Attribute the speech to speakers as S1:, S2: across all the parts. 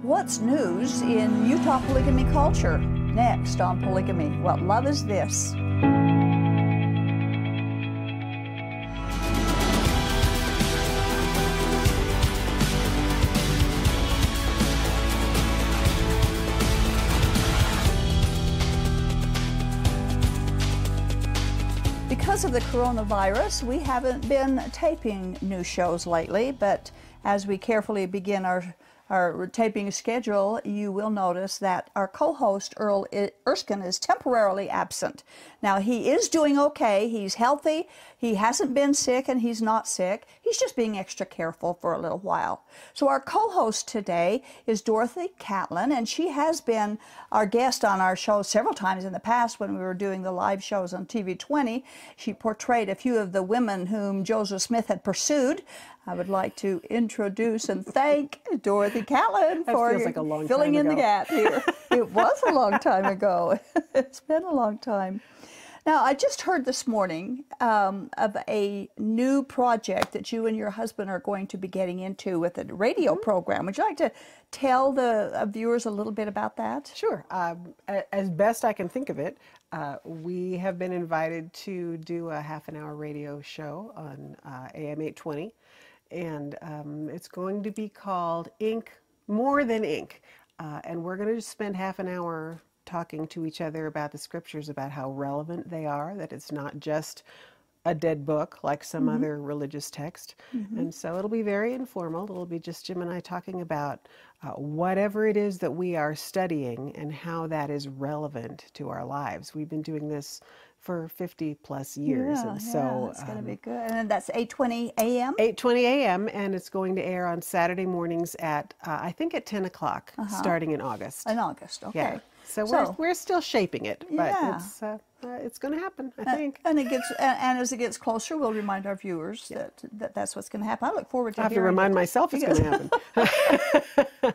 S1: What's news in Utah polygamy culture? Next on Polygamy, what love is this? Because of the coronavirus, we haven't been taping new shows lately, but as we carefully begin our taping schedule, you will notice that our co-host, Earl Erskine, is temporarily absent. Now, he is doing okay. He's healthy. He hasn't been sick, and he's not sick. He's just being extra careful for a little while. So our co-host today is Dorothy Catlin, and she has been our guest on our show several times in the past when we were doing the live shows on TV 20. She portrayed a few of the women whom Joseph Smith had pursued. I would like to introduce and thank Dorothy Catlin for filling in the gap here. It was a long time ago. It's been a long time. Now, I just heard this morning of a new project that you and your husband are going to be getting into with a radio program. Would you like to tell the viewers a little bit about that?
S2: Sure. As best I can think of it, we have been invited to do a half-an-hour radio show on AM 820. And it's going to be called Ink, More Than Ink. And we're going to spend half an hour talking to each other about the scriptures, about how relevant they are, that it's not just a dead book like some other religious text. And so it'll be very informal. It'll be just Jim and I talking about whatever it is that we are studying and how that is relevant to our lives. We've been doing this for 50 plus years.
S1: Yeah,
S2: and so
S1: it's going to be good. And that's 8:20 a.m.?
S2: 8:20 a.m. and it's going to air on Saturday mornings at, I think at 10 o'clock, starting in August.
S1: In August, okay.
S2: Yeah. So we're still shaping it, but it's going to happen, I think.
S1: And as it gets closer, we'll remind our viewers that that's what's going to happen. I look forward to
S2: I have to remind myself it's going to happen.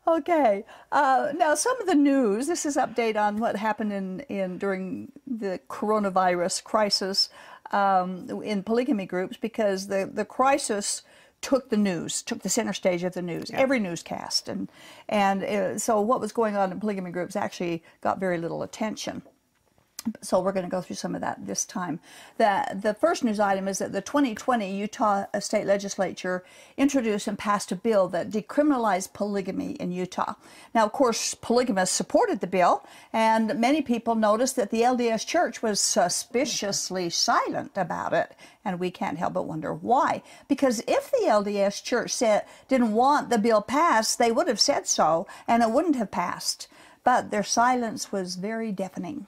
S1: Okay. Now, some of the news. This is update on what happened during the coronavirus crisis in polygamy groups, because the crisis took the center stage of the news, every newscast, and so what was going on in polygamy groups actually got very little attention. So we're going to go through some of that this time. The first news item is that the 2020 Utah State Legislature introduced and passed a bill that decriminalized polygamy in Utah. Now, of course, polygamists supported the bill, and many people noticed that the LDS Church was suspiciously silent about it, and we can't help but wonder why. Because if the LDS Church didn't want the bill passed, they would have said so, and it wouldn't have passed. But their silence was very deafening.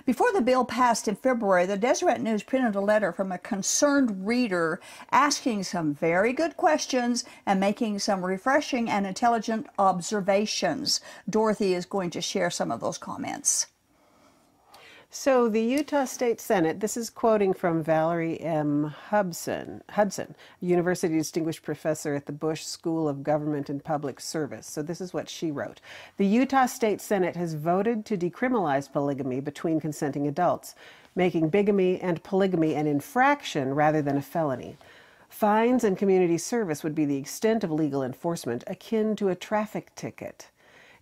S1: Before the bill passed in February, the Deseret News printed a letter from a concerned reader asking some very good questions and making some refreshing and intelligent observations. Dorothy is going to share some of those comments.
S2: So the Utah State Senate, this is quoting from Valerie M. Hudson, University Distinguished Professor at the Bush School of Government and Public Service. So this is what she wrote. The Utah State Senate has voted to decriminalize polygamy between consenting adults, making bigamy and polygamy an infraction rather than a felony. Fines and community service would be the extent of legal enforcement, akin to a traffic ticket.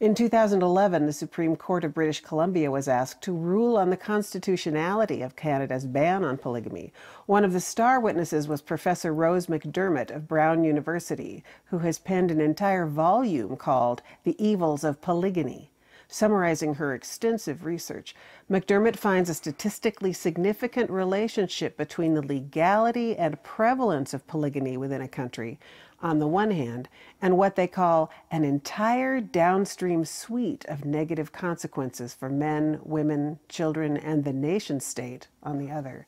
S2: In 2011, the Supreme Court of British Columbia was asked to rule on the constitutionality of Canada's ban on polygamy. One of the star witnesses was Professor Rose McDermott of Brown University, who has penned an entire volume called The Evils of Polygamy. Summarizing her extensive research, McDermott finds a statistically significant relationship between the legality and prevalence of polygamy within a country, on the one hand, and what they call an entire downstream suite of negative consequences for men, women, children, and the nation state on the other.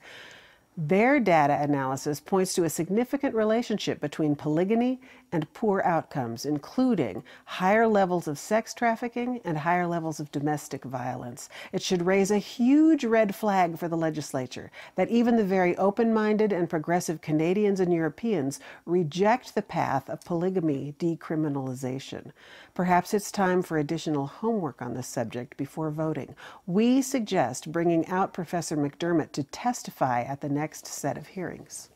S2: Their data analysis points to a significant relationship between polygamy and poor outcomes, including higher levels of sex trafficking and higher levels of domestic violence. It should raise a huge red flag for the legislature that even the very open-minded and progressive Canadians and Europeans reject the path of polygamy decriminalization. Perhaps it's time for additional homework on this subject before voting. We suggest bringing out Professor McDermott to testify at the next set of hearings.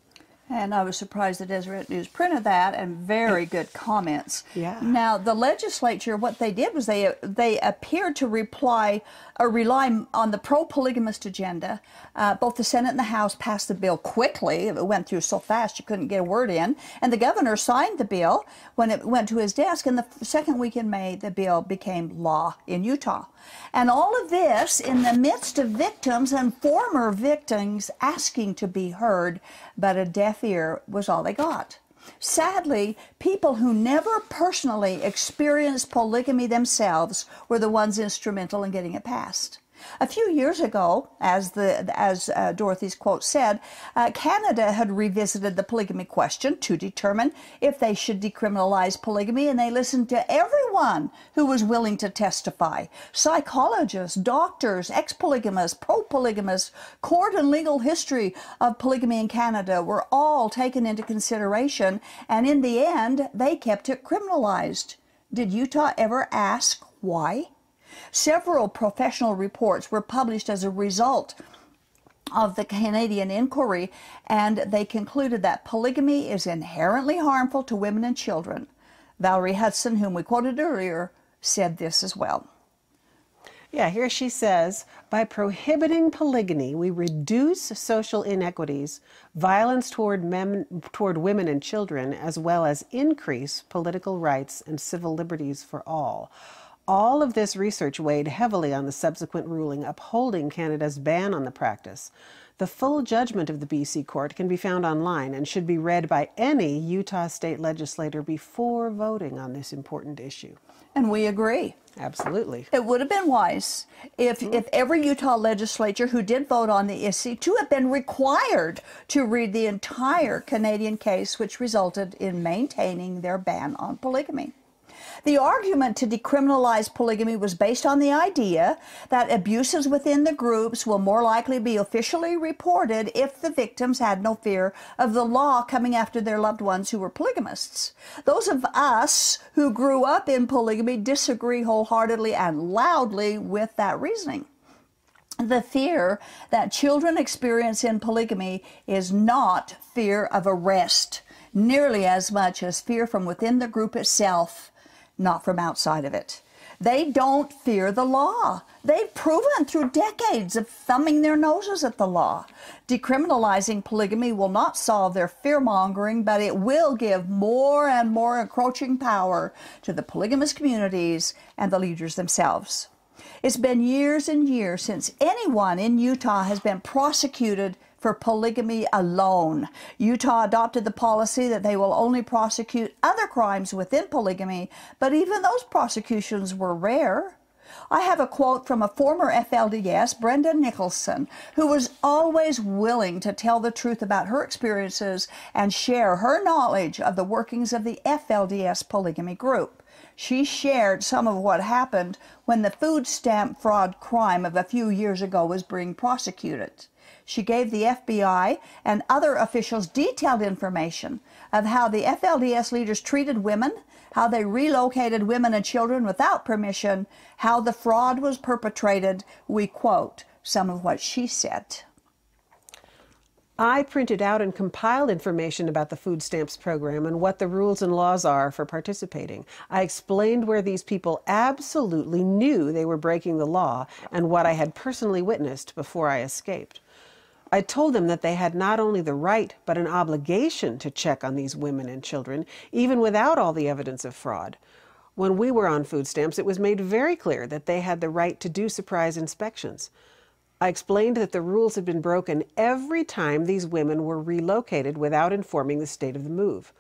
S1: And I was surprised the Deseret News printed that, and very good comments.
S2: Yeah.
S1: Now, the legislature, what they did was they appeared to rely on the pro-polygamist agenda. Both the Senate and the House passed the bill quickly. It went through so fast you couldn't get a word in. And the governor signed the bill when it went to his desk. And the second week in May, the bill became law in Utah. And all of this in the midst of victims and former victims asking to be heard, but a deaf ear was all they got. Sadly, people who never personally experienced polygamy themselves were the ones instrumental in getting it passed. A few years ago, as Dorothy's quote said, Canada had revisited the polygamy question to determine if they should decriminalize polygamy, and they listened to everyone who was willing to testify. Psychologists, doctors, ex-polygamists, pro-polygamists, court and legal history of polygamy in Canada were all taken into consideration, and in the end, they kept it criminalized. Did Utah ever ask why? Several professional reports were published as a result of the Canadian inquiry, and they concluded that polygamy is inherently harmful to women and children. Valerie Hudson, whom we quoted earlier, said this as well.
S2: Yeah, here she says, by prohibiting polygamy, we reduce social inequities, violence toward women and children, as well as increase political rights and civil liberties for all. All of this research weighed heavily on the subsequent ruling upholding Canada's ban on the practice. The full judgment of the BC court can be found online and should be read by any Utah state legislator before voting on this important issue.
S1: And we agree.
S2: Absolutely.
S1: It would have been wise if every Utah legislature who did vote on the issue to have been required to read the entire Canadian case, which resulted in maintaining their ban on polygamy. The argument to decriminalize polygamy was based on the idea that abuses within the groups will more likely be officially reported if the victims had no fear of the law coming after their loved ones who were polygamists. Those of us who grew up in polygamy disagree wholeheartedly and loudly with that reasoning. The fear that children experience in polygamy is not fear of arrest, nearly as much as fear from within the group itself, not from outside of it. They don't fear the law. They've proven through decades of thumbing their noses at the law. Decriminalizing polygamy will not solve their fear-mongering, but it will give more and more encroaching power to the polygamous communities and the leaders themselves. It's been years and years since anyone in Utah has been prosecuted for polygamy alone. Utah adopted the policy that they will only prosecute other crimes within polygamy, but even those prosecutions were rare. I have a quote from a former FLDS, Brenda Nicholson, who was always willing to tell the truth about her experiences and share her knowledge of the workings of the FLDS polygamy group. She shared some of what happened when the food stamp fraud crime of a few years ago was being prosecuted. She gave the FBI and other officials detailed information of how the FLDS leaders treated women, how they relocated women and children without permission, how the fraud was perpetrated. We quote some of what she said.
S2: I printed out and compiled information about the food stamps program and what the rules and laws are for participating. I explained where these people absolutely knew they were breaking the law and what I had personally witnessed before I escaped. I told them that they had not only the right, but an obligation to check on these women and children, even without all the evidence of fraud. When we were on food stamps, it was made very clear that they had the right to do surprise inspections. I explained that the rules had been broken every time these women were relocated without informing the state of the move.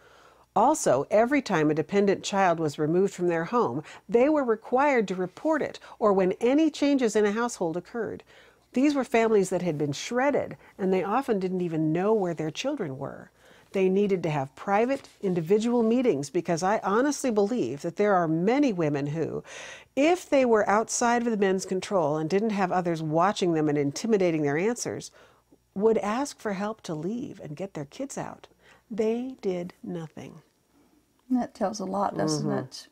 S2: Also, every time a dependent child was removed from their home, they were required to report it, or when any changes in a household occurred. These were families that had been shredded, and they often didn't even know where their children were. They needed to have private, individual meetings because I honestly believe that there are many women who, if they were outside of the men's control and didn't have others watching them and intimidating their answers, would ask for help to leave and get their kids out. They did nothing.
S1: That tells a lot, doesn't it?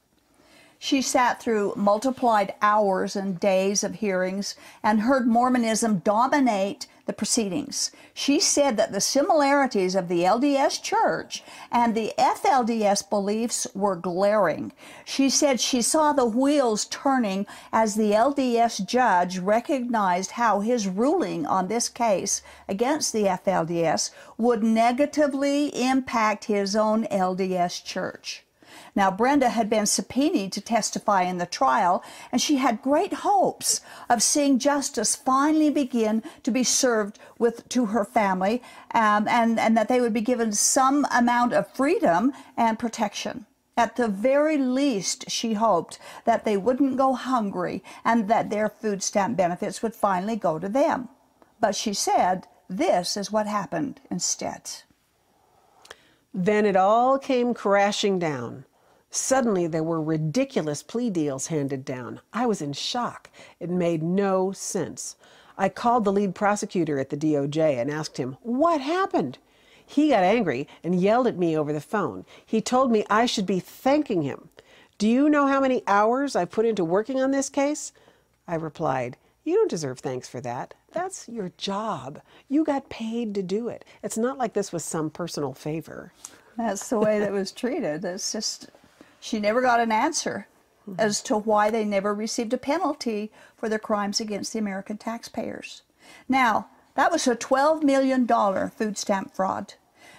S1: She sat through multiplied hours and days of hearings and heard Mormonism dominate the proceedings. She said that the similarities of the LDS Church and the FLDS beliefs were glaring. She said she saw the wheels turning as the LDS judge recognized how his ruling on this case against the FLDS would negatively impact his own LDS church. Now, Brenda had been subpoenaed to testify in the trial, and she had great hopes of seeing justice finally begin to be served to her family, and that they would be given some amount of freedom and protection. At the very least, she hoped that they wouldn't go hungry and that their food stamp benefits would finally go to them. But she said this is what happened instead.
S2: Then it all came crashing down. Suddenly, there were ridiculous plea deals handed down. I was in shock. It made no sense. I called the lead prosecutor at the DOJ and asked him, what happened? He got angry and yelled at me over the phone. He told me I should be thanking him. Do you know how many hours I put into working on this case? I replied, you don't deserve thanks for that. That's your job. You got paid to do it. It's not like this was some personal favor.
S1: That's the way that was treated. It's just... She never got an answer as to why they never received a penalty for their crimes against the American taxpayers. Now, that was a $12 million food stamp fraud.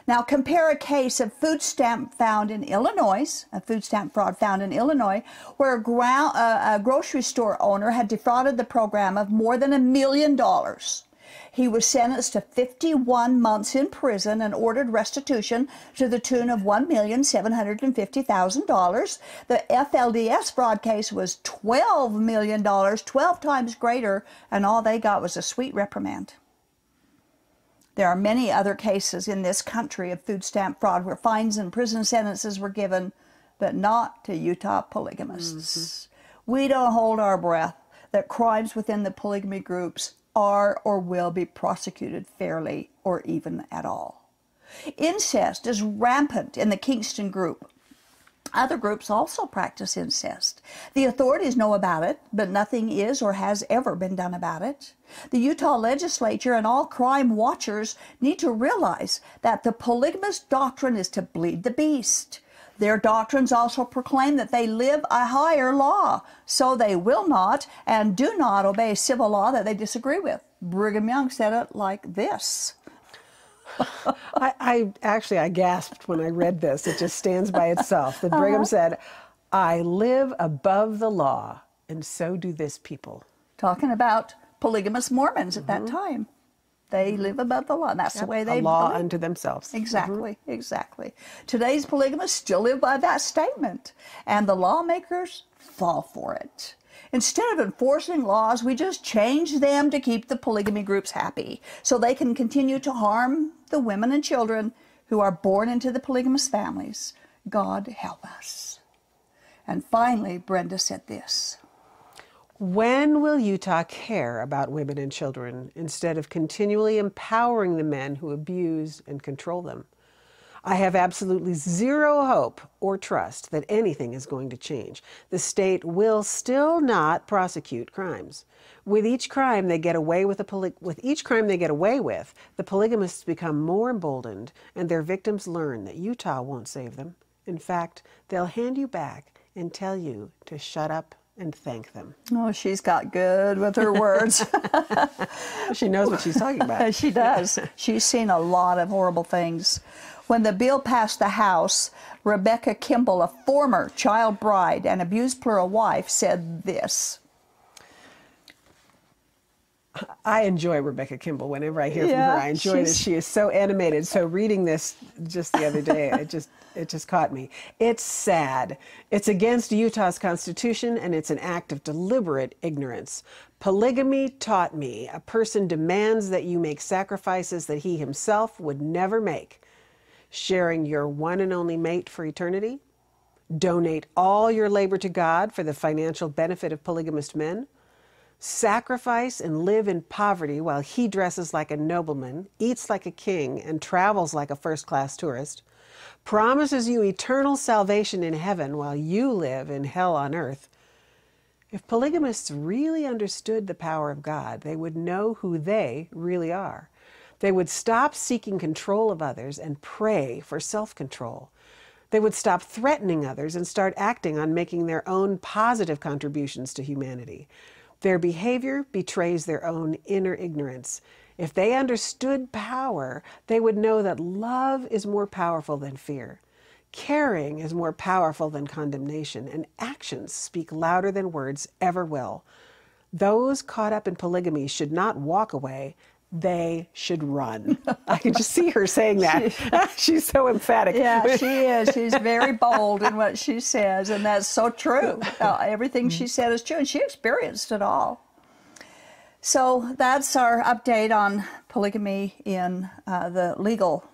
S1: Now, compare a case of food stamp found in Illinois, a food stamp fraud found in Illinois, where a grocery store owner had defrauded the program of more than $1 million. He was sentenced to 51 months in prison and ordered restitution to the tune of $1,750,000. The FLDS fraud case was $12 million, 12 times greater, and all they got was a sweet reprimand. There are many other cases in this country of food stamp fraud where fines and prison sentences were given, but not to Utah polygamists. We don't hold our breath that crimes within the polygamy groups are or will be prosecuted fairly or even at all. Incest is rampant in the Kingston group. Other groups also practice incest. The authorities know about it, but nothing is or has ever been done about it. The Utah legislature and all crime watchers need to realize that the polygamist doctrine is to bleed the beast. Their doctrines also proclaim that they live a higher law, so they will not and do not obey civil law that they disagree with. Brigham Young said it like this.
S2: I gasped when I read this. It just stands by itself. That Brigham said, I live above the law, and so do this people.
S1: Talking about polygamous Mormons at that time. They live above the law, and that's the way they
S2: a law
S1: believe.
S2: unto themselves.
S1: Exactly, exactly. Today's polygamists still live by that statement, and the lawmakers fall for it. Instead of enforcing laws, we just change them to keep the polygamy groups happy, so they can continue to harm the women and children who are born into the polygamous families. God help us. And finally, Brenda said this.
S2: When will Utah care about women and children instead of continually empowering the men who abuse and control them? I have absolutely zero hope or trust that anything is going to change. The state will still not prosecute crimes. With each crime they get away with, the polygamists become more emboldened, and their victims learn that Utah won't save them. In fact, they'll hand you back and tell you to shut up and thank them.
S1: Oh, she's got good with her words.
S2: She knows what she's talking about.
S1: She does. She's seen a lot of horrible things. When the bill passed the House, Rebecca Kimball, a former child bride and abused plural wife, said this.
S2: I enjoy Rebecca Kimball whenever I hear from her. I enjoy this. She is so animated. So reading this just the other day, it just caught me. It's sad. It's against Utah's Constitution, and it's an act of deliberate ignorance. Polygamy taught me a person demands that you make sacrifices that he himself would never make. Sharing your one and only mate for eternity. Donate all your labor to God for the financial benefit of polygamist men. Sacrifice and live in poverty while he dresses like a nobleman, eats like a king, and travels like a first-class tourist. Promises you eternal salvation in heaven while you live in hell on earth. If polygamists really understood the power of God, they would know who they really are. They would stop seeking control of others and pray for self-control. They would stop threatening others and start acting on making their own positive contributions to humanity. Their behavior betrays their own inner ignorance. If they understood power, they would know that love is more powerful than fear. Caring is more powerful than condemnation, and actions speak louder than words ever will. Those caught up in polygamy should not walk away. They should run. I can just see her saying that. She's so emphatic.
S1: Yeah, she is. She's very bold in what she says, and that's so true. Everything she said is true, and she experienced it all. So that's our update on polygamy in the legal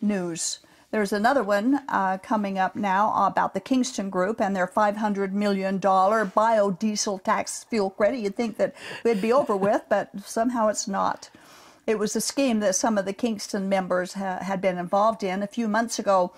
S1: news. There's another one coming up now about the Kingston Group and their $500 million biodiesel tax fuel credit. You'd think that it'd be over with, but somehow it's not. It was a scheme that some of the Kingston members had been involved in. A few months ago,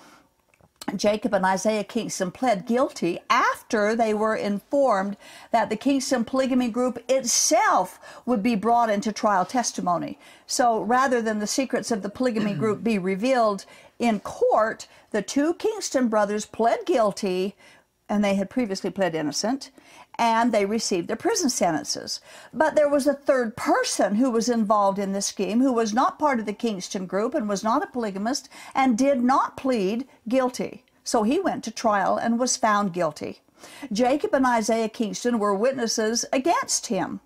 S1: Jacob and Isaiah Kingston pled guilty after they were informed that the Kingston Polygamy Group itself would be brought into trial testimony. So rather than the secrets of the polygamy group be revealed in court, the two Kingston brothers pled guilty, and they had previously pled innocent, and they received their prison sentences. But there was a third person who was involved in the scheme, who was not part of the Kingston Group and was not a polygamist and did not plead guilty. So he went to trial and was found guilty. Jacob and Isaiah Kingston were witnesses against him.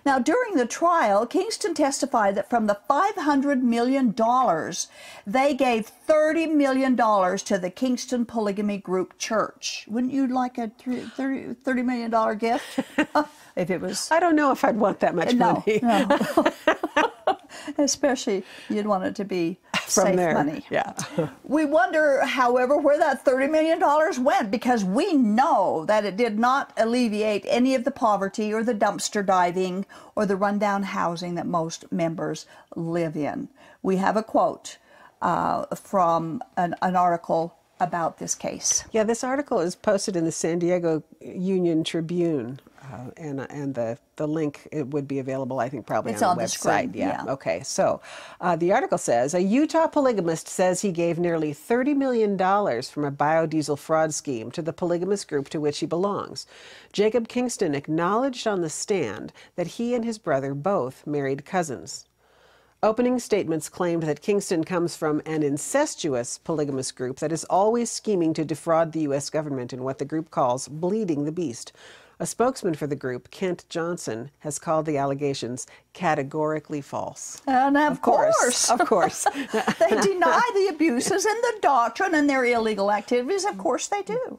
S1: Now, during the trial, Kingston testified that from the $500 million, they gave $30 million to the Kingston Polygamy Group Church. Wouldn't you like a $30 million gift? If it was...
S2: I don't know if I'd want that much money.
S1: No. Especially, you'd want it to be
S2: from
S1: safe
S2: there.
S1: money.
S2: Yeah.
S1: We wonder, however, where that $30 million went, because we know that it did not alleviate any of the poverty or the dumpster diving or the rundown housing that most members live in. We have a quote from an article about this case.
S2: Yeah, this article is posted in the San Diego Union Tribune. And the link, it would be available, I think, probably on the website.
S1: Screen.
S2: Yeah. Okay. So the article says, a Utah polygamist says he gave nearly $30 million from a biodiesel fraud scheme to the polygamous group to which he belongs. Jacob Kingston acknowledged on the stand that he and his brother both married cousins. Opening statements claimed that Kingston comes from an incestuous polygamous group that is always scheming to defraud the U.S. government in what the group calls bleeding the beast. A spokesman for the group, Kent Johnson, has called the allegations categorically false.
S1: And of course.
S2: Of course.
S1: They deny the abuses and the doctrine and their illegal activities. Of course they do.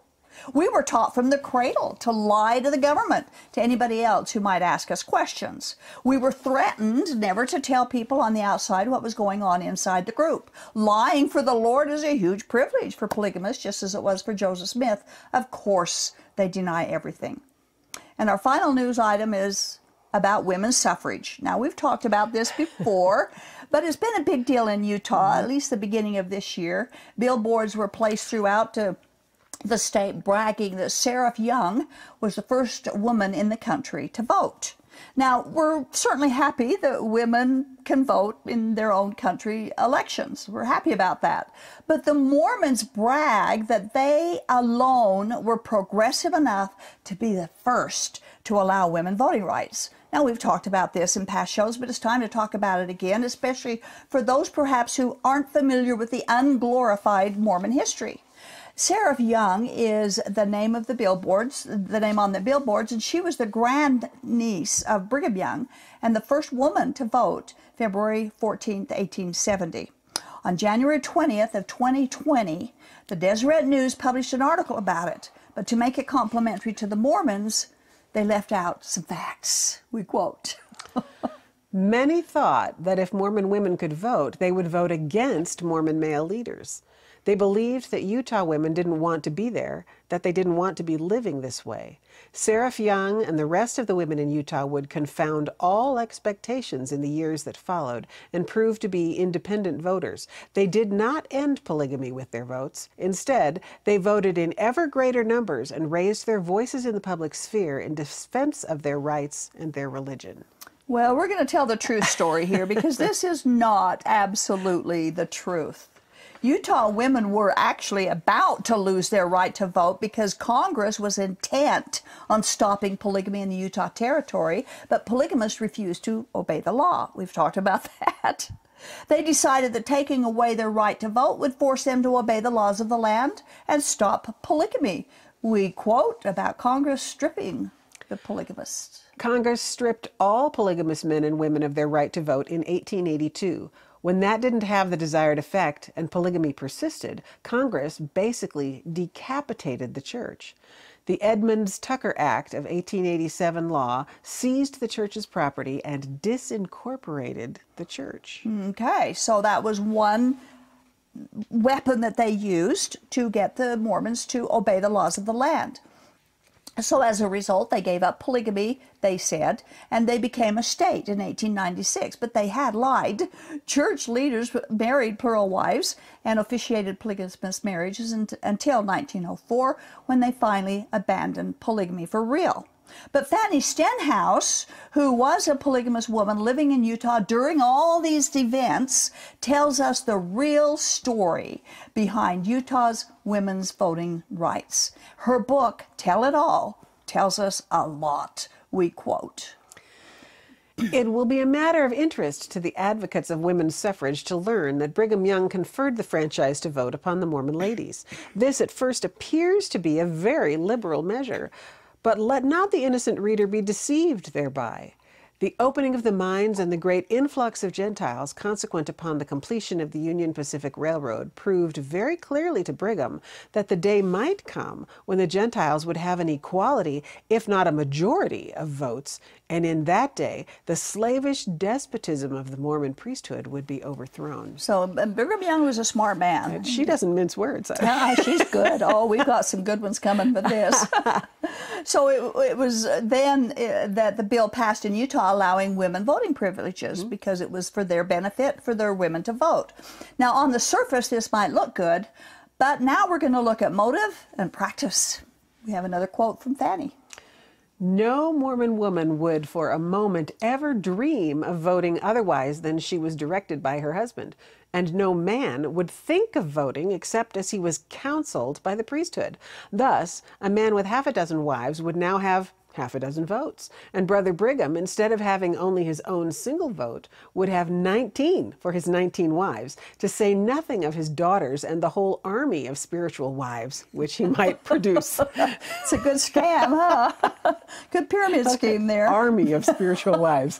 S1: We were taught from the cradle to lie to the government, to anybody else who might ask us questions. We were threatened never to tell people on the outside what was going on inside the group. Lying for the Lord is a huge privilege for polygamists, just as it was for Joseph Smith. Of course, they deny everything. And our final news item is about women's suffrage. Now, we've talked about this before, but it's been a big deal in Utah, at least the beginning of this year. Billboards were placed throughout the state bragging that Sarah Young was the first woman in the country to vote. Now, we're certainly happy that women can vote in their own country elections. We're happy about that. But the Mormons brag that they alone were progressive enough to be the first to allow women voting rights. Now, we've talked about this in past shows, but it's time to talk about it again, especially for those perhaps who aren't familiar with the unglorified Mormon history. Sarah Young is the name of the billboards, the name on the billboards, and she was the grandniece of Brigham Young and the first woman to vote February 14th, 1870. On January 20th of 2020, the Deseret News published an article about it, but to make it complimentary to the Mormons, they left out some facts. We quote.
S2: Many thought that if Mormon women could vote, they would vote against Mormon male leaders. They believed that Utah women didn't want to be there, that they didn't want to be living this way. Seraph Young and the rest of the women in Utah would confound all expectations in the years that followed and prove to be independent voters. They did not end polygamy with their votes. Instead, they voted in ever greater numbers and raised their voices in the public sphere in defense of their rights and their religion.
S1: Well, we're going to tell the truth story here because this is not absolutely the truth. Utah women were actually about to lose their right to vote because Congress was intent on stopping polygamy in the Utah Territory, but polygamists refused to obey the law. We've talked about that. They decided that taking away their right to vote would force them to obey the laws of the land and stop polygamy. We quote about Congress stripping the polygamists.
S2: Congress stripped all polygamous men and women of their right to vote in 1882. When that didn't have the desired effect and polygamy persisted, Congress basically decapitated the church. The Edmunds-Tucker Act of 1887 law seized the church's property and disincorporated the church.
S1: Okay, so that was one weapon that they used to get the Mormons to obey the laws of the land. So as a result, they gave up polygamy, they said, and they became a state in 1896. But they had lied. Church leaders married plural wives and officiated polygamous marriages until 1904, when they finally abandoned polygamy for real. But Fanny Stenhouse, who was a polygamous woman living in Utah during all these events, tells us the real story behind Utah's women's voting rights. Her book, Tell It All, tells us a lot. We quote,
S2: "It will be a matter of interest to the advocates of women's suffrage to learn that Brigham Young conferred the franchise to vote upon the Mormon ladies. This at first appears to be a very liberal measure. But let not the innocent reader be deceived thereby. The opening of the mines and the great influx of Gentiles consequent upon the completion of the Union Pacific Railroad proved very clearly to Brigham that the day might come when the Gentiles would have an equality, if not a majority, of votes, and in that day the slavish despotism of the Mormon priesthood would be overthrown."
S1: So Brigham Young was a smart man.
S2: She doesn't mince words.
S1: She's good. Oh, we've got some good ones coming with this. So it was then that the bill passed in Utah allowing women voting privileges because it was for their benefit for their women to vote. Now, on the surface, this might look good, but now we're going to look at motive and practice. We have another quote from Fanny.
S2: "No Mormon woman would for a moment ever dream of voting otherwise than she was directed by her husband, and no man would think of voting except as he was counseled by the priesthood. Thus, a man with half a dozen wives would now have half a dozen votes, and Brother Brigham, instead of having only his own single vote, would have 19 for his 19 wives, to say nothing of his daughters and the whole army of spiritual wives which he might produce."
S1: It's a good scam, huh? Good pyramid scheme there.
S2: Army of spiritual wives.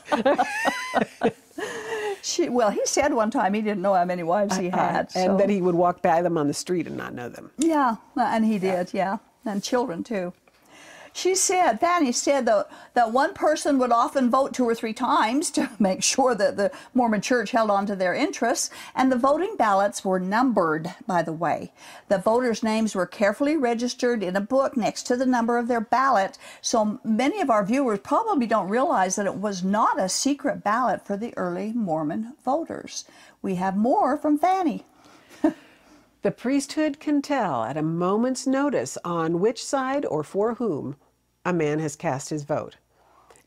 S1: Well, he said one time he didn't know how many wives he had.
S2: And that he would walk by them on the street and not know them.
S1: Yeah, and he did, yeah. And children, too. Fanny said that one person would often vote 2 or 3 times to make sure that the Mormon Church held on to their interests, and the voting ballots were numbered, by the way. The voters' names were carefully registered in a book next to the number of their ballot, so many of our viewers probably don't realize that it was not a secret ballot for the early Mormon voters. We have more from Fanny.
S2: "The priesthood can tell at a moment's notice on which side or for whom a man has cast his vote.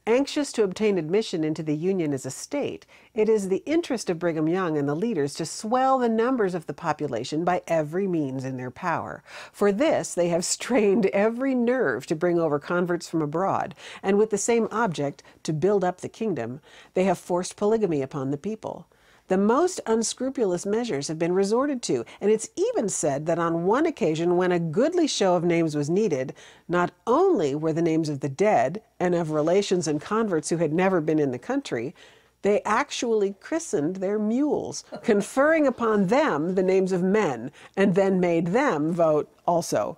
S2: Anxious to obtain admission into the Union as a state, it is the interest of Brigham Young and the leaders to swell the numbers of the population by every means in their power. For this they have strained every nerve to bring over converts from abroad, and with the same object, to build up the kingdom, they have forced polygamy upon the people. The most unscrupulous measures have been resorted to, and it's even said that on one occasion when a goodly show of names was needed, not only were the names of the dead and of relations and converts who had never been in the country, they actually christened their mules, conferring upon them the names of men, and then made them vote also."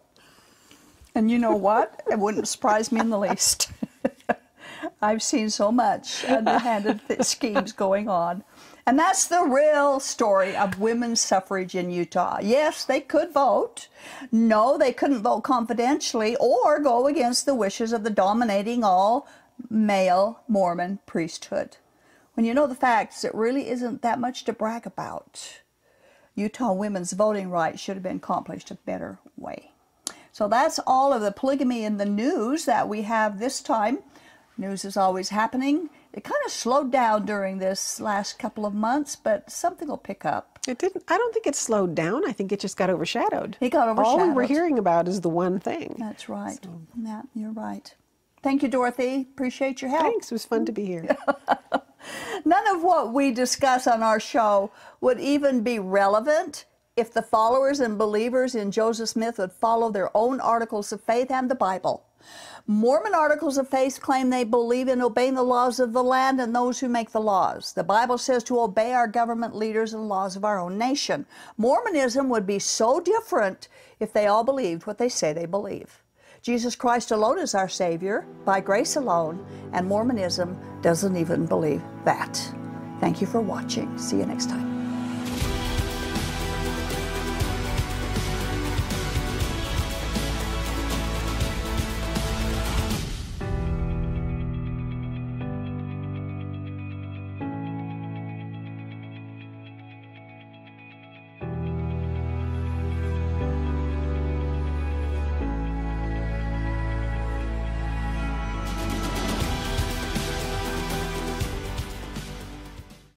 S1: And you know what? It wouldn't surprise me in the least. I've seen so much underhanded schemes going on. And that's the real story of women's suffrage in Utah. Yes, they could vote. No, they couldn't vote confidentially or go against the wishes of the dominating all-male Mormon priesthood. When you know the facts, it really isn't that much to brag about. Utah women's voting rights should have been accomplished a better way. So that's all of the polygamy in the news that we have this time. News is always happening. It kind of slowed down during this last couple of months, but something will pick up.
S2: It didn't. I don't think it slowed down. I think it just got overshadowed.
S1: It got overshadowed.
S2: All we were hearing about is the one thing.
S1: That's right. So. Yeah, you're right. Thank you, Dorothy. Appreciate your help.
S2: Thanks. It was fun to be here.
S1: None of what we discuss on our show would even be relevant if the followers and believers in Joseph Smith would follow their own articles of faith and the Bible. Mormon articles of faith claim they believe in obeying the laws of the land and those who make the laws. The Bible says to obey our government leaders and laws of our own nation. Mormonism would be so different if they all believed what they say they believe. Jesus Christ alone is our Savior, by grace alone, and Mormonism doesn't even believe that. Thank you for watching. See you next time.